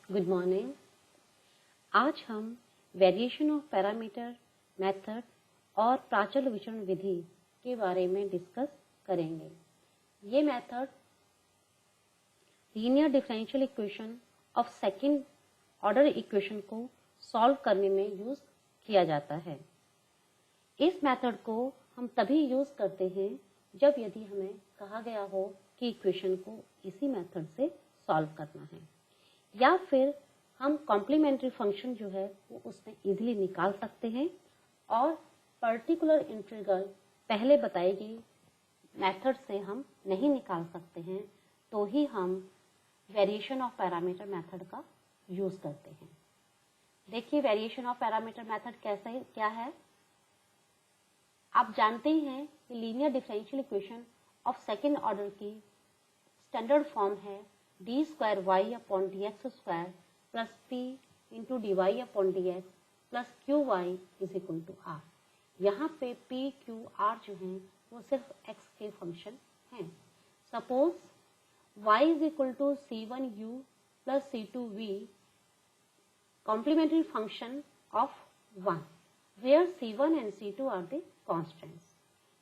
Good morning. आज हम variation of parameter method और प्राचल विचरण विधि के बारे में डिस्कस करेंगे। ये method linear differential equation of second order equation को सॉल्व करने में यूज किया जाता है। इस मेथड को हम तभी यूज करते हैं जब यदि हमें कहा गया हो कि इक्वेशन को इसी मेथड से सॉल्व करना है, या फिर हम कॉम्प्लीमेंट्री फंक्शन जो है वो उसमें इजीली निकाल सकते हैं और पर्टिकुलर इंटीग्रल पहले बताई गई मेथड से हम नहीं निकाल सकते हैं, तो ही हम वेरिएशन ऑफ पैरामीटर मेथड का यूज करते हैं। देखिए वेरिएशन ऑफ पैरामीटर मेथड कैसे क्या है। आप जानते ही हैं कि linear differential equation of second order की स्टैंडर्ड फॉर्म है D square Y upon D x square plus P into D Y upon D X plus Q Y is equal to R. यहाँ पे पी क्यू आर जो है वो सिर्फ x के function हैं। Suppose y is equal to c1u plus c2v complementary function of 1 where c1 and c2 are the constants.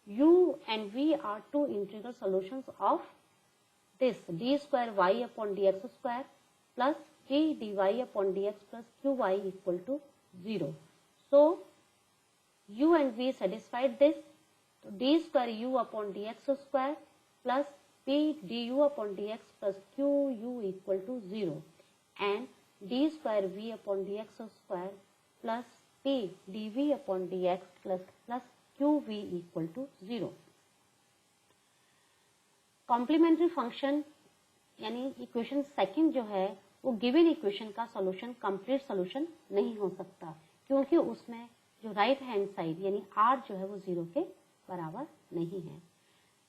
u and v are two integral solutions of this d square y upon dx square plus p dy upon dx plus qy equal to 0. So u and v satisfied this. So d square u upon dx square plus p du upon dx plus qu equal to 0 and d square v upon dx square plus p dv upon dx plus qv equal to 0. Complementary function यानी equation second जो है वो given equation का solution complete solution नहीं हो सकता, क्योंकि उसमें जो राइट हैंड साइड यानी r जो है वो 0 के बराबर नहीं है।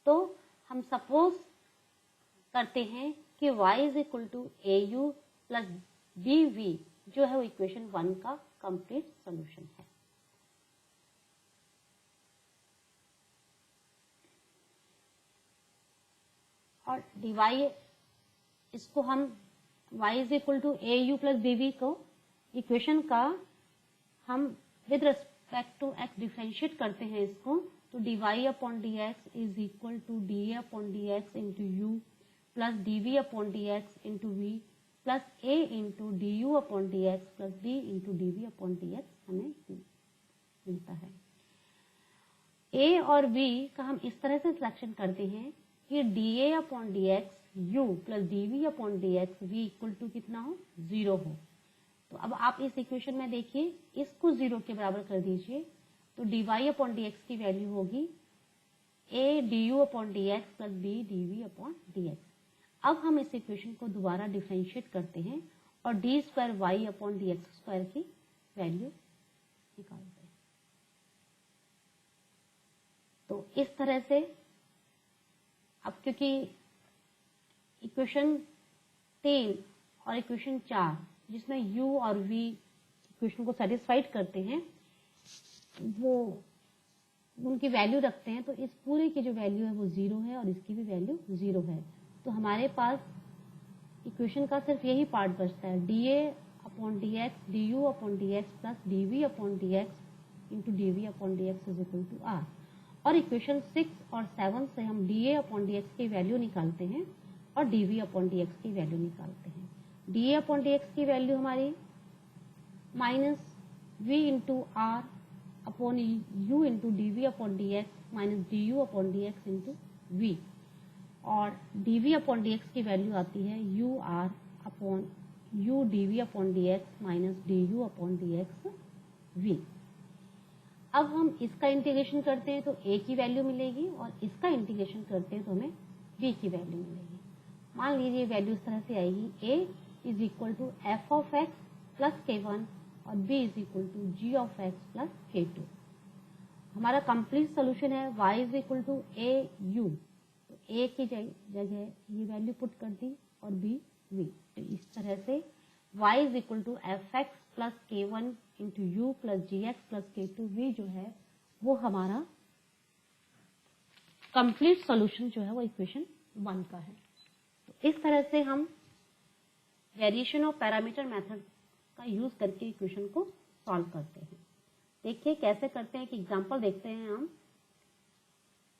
तो हम सपोज करते हैं कि y is equal to au plus bv जो है वो इक्वेशन 1 का कंप्लीट सॉल्यूशन है। और dy इसको हम y is equal to au plus bv को इक्वेशन का हम with respect to x differentiate करते हैं इसको, तो dy upon dx is equal to da upon dx into u plus dv upon dx into v plus a into du upon dx plus d into dv upon dx हमें मिलता है। a और b का हम इस तरह से selection करते हैं कि da upon dx u plus dv upon dx v equal to कितना हो 0 हो। तो अब आप इस इक्वेशन में देखिए इसको 0 के बराबर कर दीजिए, तो dy अपॉन dx की वैल्यू होगी a du upon dx plus b dv upon dx। अब हम इस इक्वेशन को दोबारा डिफरेंशिएट करते हैं और D square Y upon D x square की वैल्यू निकालते हैं। तो इस तरह से अब क्योंकि इक्वेशन 3 और इक्वेशन 4 जिसमें u और v इक्वेशन को सेटिस्फाइड करते हैं वो उनकी वैल्यू रखते हैं, तो इस पूरे की जो वैल्यू है वो 0 है और इसकी भी वैल्यू 0 है। तो हमारे पास इक्वेशन का सिर्फ यही पार्ट बचता है dA upon dx du upon dx plus dv upon dx into dv upon dx is equal to r। और इक्वेशन 6 और 7 से हम dA अपॉन dx की वैल्यू निकालते हैं और dv अपॉन dx की वैल्यू निकालते हैं। dA अपॉन dx की वैल्यू हमारी minus v into r upon u into dv upon dx minus du upon dx into v, और dv अपॉन dx की वैल्यू आती है ur upon u dv upon dx minus du upon dx v। अब हम इसका integration करते हैं तो a की वैल्यू मिलेगी और इसका इंटीग्रेशन करते हैं तो हमें b की वैल्यू मिलेगी। मान लीजिए वैल्यू इस तरह से आएगी a is equal to f of x plus k1 और b is equal to g of x plus k2। हमारा कंप्लीट सोल्यूशन है y is equal to a u, तो a की जगह ये वैल्यू पुट कर दी और b v। तो इस तरह से y is equal to F X plus k1 into U plus G X plus k2v जो है वो हमारा कंप्लीट सॉल्यूशन जो है वो इक्वेशन 1 का है। तो इस तरह से हम वेरिएशन ऑफ पैरामीटर मेथड का यूज करके इक्वेशन को सॉल्व करते हैं। देखिए कैसे करते हैं, एक एग्जांपल देखते हैं हम।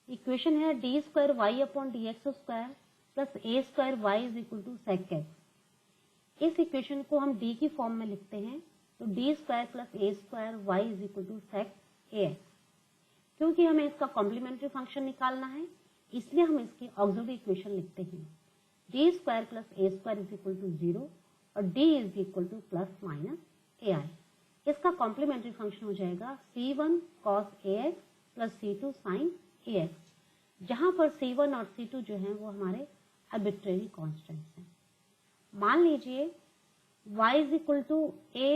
इक्वेशन है D square Y upon D x square plus A square Y is equal to sec X. इस इक्वेशन को हम डी की फॉर्म में लिखते हैं, तो D square plus A square Y is equal to sec A X. क्योंकि हमें इसका कॉम्प्लीमेंट्री फंक्शन निकालना है, इसलिए हम इसकी ऑक्सिलरी इक्वेशन लिखते हैं d square plus A square is equal to 0 और d is equal to plus minus a i. इसका कॉम्प्लीमेंट्री फंक्शन हो जाएगा c1 cos ax plus c2 sin ax, जहां पर c1 और c2 जो है वो हमारे आर्बिट्रेरी कॉन्स्टेंट्स हैं। मान लीजिए y is equal to a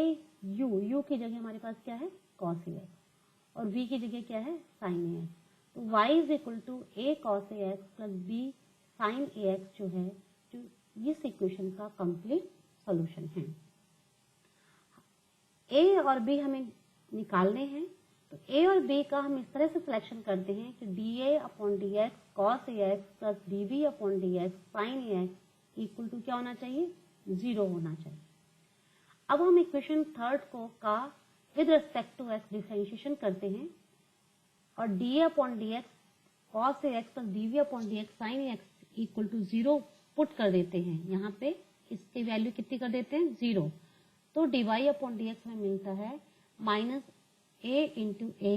u की जगह हमारे पास क्या है cos ax और v की जगह क्या है sin ax, तो y is equal to a cos ax plus b sin ax जो है जो इस इक्वेशन का कंप्लीट सॉल्यूशन है। a और b हमें निकालने हैं, तो a और b का हम इस तरह से सिलेक्शन करते हैं कि dA upon dx cos ax plus dB upon dx sin ax equal to क्या होना चाहिए 0 होना चाहिए। अब हम इक्वेशन थर्ड को का with respect to x differentiation करते हैं और dA upon dx cos ax plus dB upon dx sin ax equal to 0 put कर देते हैं। यहाँ पे इसकी वैल्यू कितनी कर देते हैं 0, तो dy अपॉन dx में मिलता है minus a into A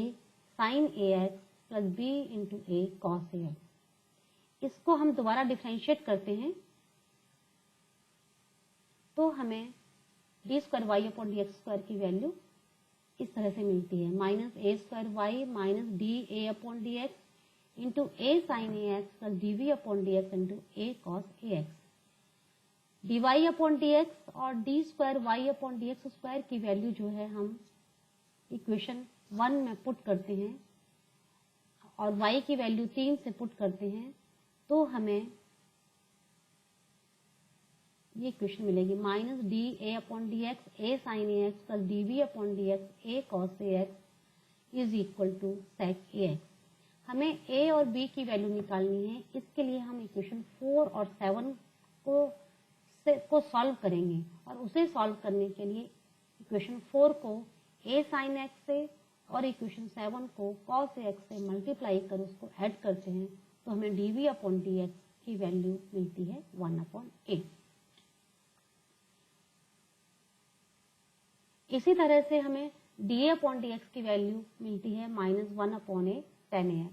sine A X plus B into A cos A X. इसको हम दोबारा डिफरेंशिएट करते हैं तो हमें D square Y upon D x square की वैल्यू इस तरह से मिलती है minus A square Y minus D A upon D X into A sine A X plus D we upon D X into A cos A X. D Y upon D x और D square Y upon D x square की value जो है हम equation 1 में put करते हैं और y की वैल्यू 3 से पुट करते हैं, तो हमें ये इक्वेशन मिलेगी minus D A upon D X A sine A X plus D B upon D X A cos A X is equal to sec A X. हमें a और b की वैल्यू निकालनी है, इसके लिए हम इक्वेशन 4 और 7 को सॉल्व करेंगे और उसे सॉल्व करने के लिए इक्वेशन 4 को a sin x से और इक्वेशन 7 को cos ax से मल्टीप्लाई कर उसको ऐड करते हैं, तो हमें dv अपॉन dx की वैल्यू मिलती है 1 अपॉन a। इसी तरह से हमें dA अपॉन dx की वैल्यू मिलती है minus 1 upon a tan ax।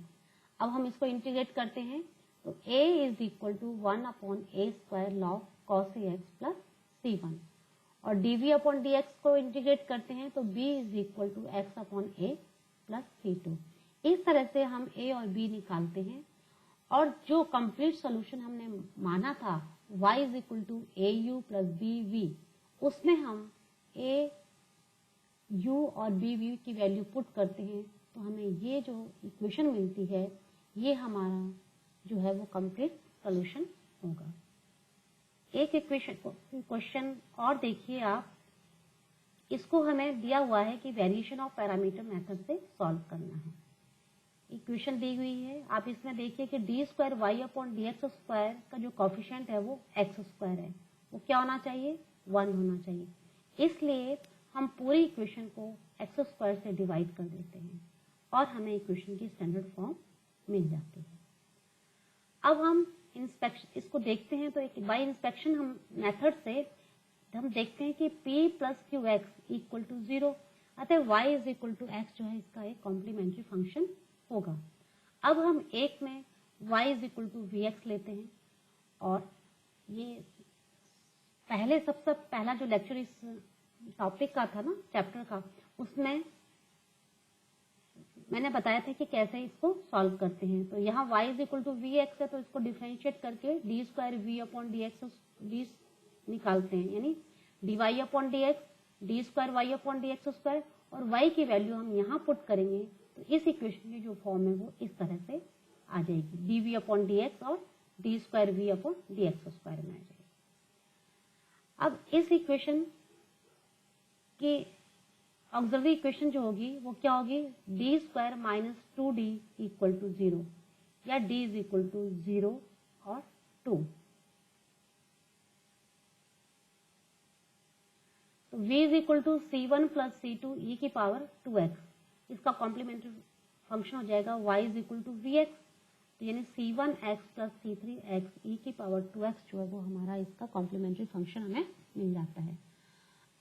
अब हम इसको इंटीग्रेट करते हैं, तो a is equal to 1 upon a square log cos ax plus c1 और dv अपॉन dx को इंटीग्रेट करते हैं तो b is equal to x upon a plus c2। इस तरह से हम a और b निकालते हैं और जो कंप्लीट सॉल्यूशन हमने माना था y is equal to a u plus b v, उसमें हम a u और b v की वैल्यू पुट करते हैं, तो हमें ये जो इक्वेशन मिलती है ये हमारा जो है वो कंप्लीट सॉल्यूशन होगा। एक क्वेश्चन और देखिए आप, इसको हमें दिया हुआ है कि वेरिएशन ऑफ पैरामीटर मेथड से सॉल्व करना है। इक्वेशन दी हुई है, आप इसमें देखिए कि D square Y upon D x square का जो कॉफिशिएंट है वो एक्स स्क्वायर है, वो क्या होना चाहिए 1 होना चाहिए, इसलिए हम पूरी इक्वेशन को एक्स स्क्वायर से डिवाइड कर देते हैं और हमें इक्वेशन की स्टैंडर्ड फॉर्म मिल जाती है। अब हम इसको देखते हैं, तो एक बाय इंस्पेक्शन हम मेथड से हम देखते हैं कि p plus Q X equal to 0, अतः y is equal to X जो है इसका एक कॉम्प्लीमेंट्री फंक्शन होगा। अब हम एक में y is equal to V X लेते हैं और ये सबसे पहला जो लेक्चर इस टॉपिक का था ना, चैप्टर का, उसमें मैंने बताया था कि कैसे इसको सॉल्व करते हैं। तो यहाँ y is equal to V X है, तो इसको डिफरेंशिएट करके D square we upon D X D निकालते हैं, यानी D Y upon D X D square Y upon D x square, और y की वैल्यू हम यहाँ पुट करेंगे तो इस इक्वेशन की जो फॉर्म है वो इस तरह से आ जाएगी, d we upon D x और D square we upon D x square में आ जाएगी। अब इस इक्वेशन की ऑक्सिलरी इक्वेशन जो होगी वो क्या होगी, D square minus 2d equal to 0 या d इज इक्वल टू 0 और 2। तो v इज इक्वल टू c1 प्लस c2 e की पावर 2x, इसका कॉम्प्लीमेंट्री फंक्शन हो जाएगा y is equal to vx, तो यानी c1x प्लस c3x e की पावर 2x जो है वो हमारा इसका कॉम्प्लीमेंट्री फंक्शन हमें मिल जाता है।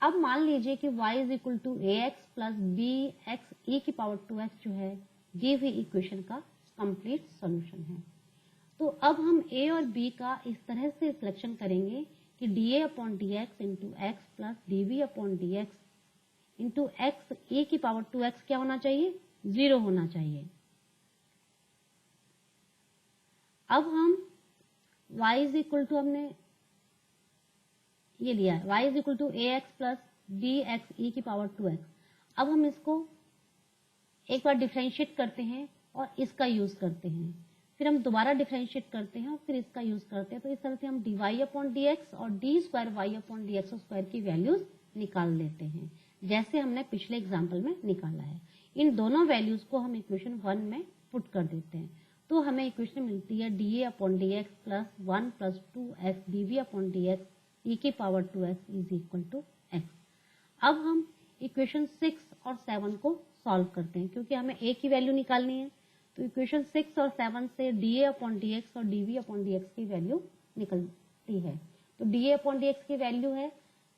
अब मान लीजिए कि y is equal to ax plus bx e की पावर 2x जो है दी हुई इक्वेशन का कंप्लीट सॉल्यूशन है। तो अब हम a और b का इस तरह से सिलेक्शन करेंगे कि dA upon dx into x plus dV upon dx into x e की पावर 2x क्या होना चाहिए, 0 होना चाहिए। अब हम y इज इक्वल टू हमने ये लिया है, y is equal to ax plus bx e की पावर 2x। अब हम इसको एक बार डिफरेंशिएट करते हैं और इसका यूज करते हैं, फिर हम दोबारा डिफरेंशिएट करते हैं और फिर इसका यूज करते हैं। तो इस तरह से हम dy अपॉन dx और d square y upon dx square की वैल्यूज निकाल लेते हैं, जैसे हमने पिछले एग्जाम्पल में निकाला है। इन दोनों वैल्यूज को हम इक्वेशन 1 में पुट कर देते हैं, तो हमें इक्वेशन मिलती है dA upon dx plus 1 plus 2x dV upon dx e की power 2x is equal to x। अब हम इक्वेशन 6 और 7 को सॉल्व करते हैं, क्योंकि हमें a की वैल्यू निकालनी है। तो इक्वेशन 6 और 7 से dA अपॉन dx और dV अपॉन dx की वैल्यू निकलती है। तो dA अपॉन dx की वैल्यू है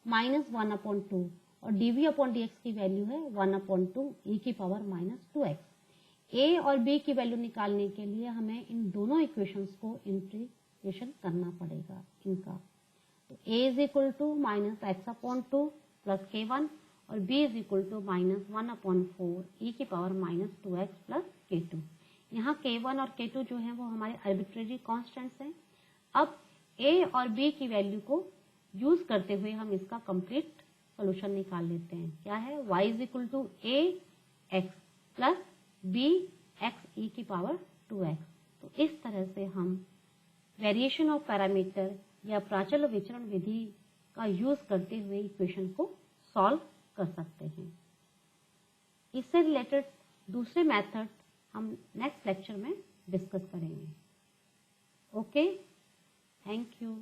-1 अपॉन 2 और dV अपॉन dx की वैल्यू है 1 अपॉन 2 e की पावर -2x। a और b की वैल्यू निकालने के लिए हमें इन दोनों इक्वेशंस को इंटीग्रेशन करना पड़ेगा इनका। तो a is equal to -x upon 2 plus k1 और b is equal to -1 upon 4 e की पावर -2x प्लस k2। यहाँ k1 और k2 जो है वो हमारे आर्बिट्रेरी कांस्टेंट्स हैं। अब a और b की वैल्यू को यूज करते हुए हम इसका कंप्लीट सॉल्यूशन निकाल लेते हैं। क्या है, y is equal to a x plus b x e की पावर 2x। तो इस तरह से हम वेरिएशन ऑफ पैरामीटर या प्राचल विचरण विधि का यूज करते हुए इक्वेशन को सॉल्व कर सकते हैं। इससे रिलेटेड दूसरे मेथड हम नेक्स्ट लेक्चर में डिस्कस करेंगे। Okay, thank you.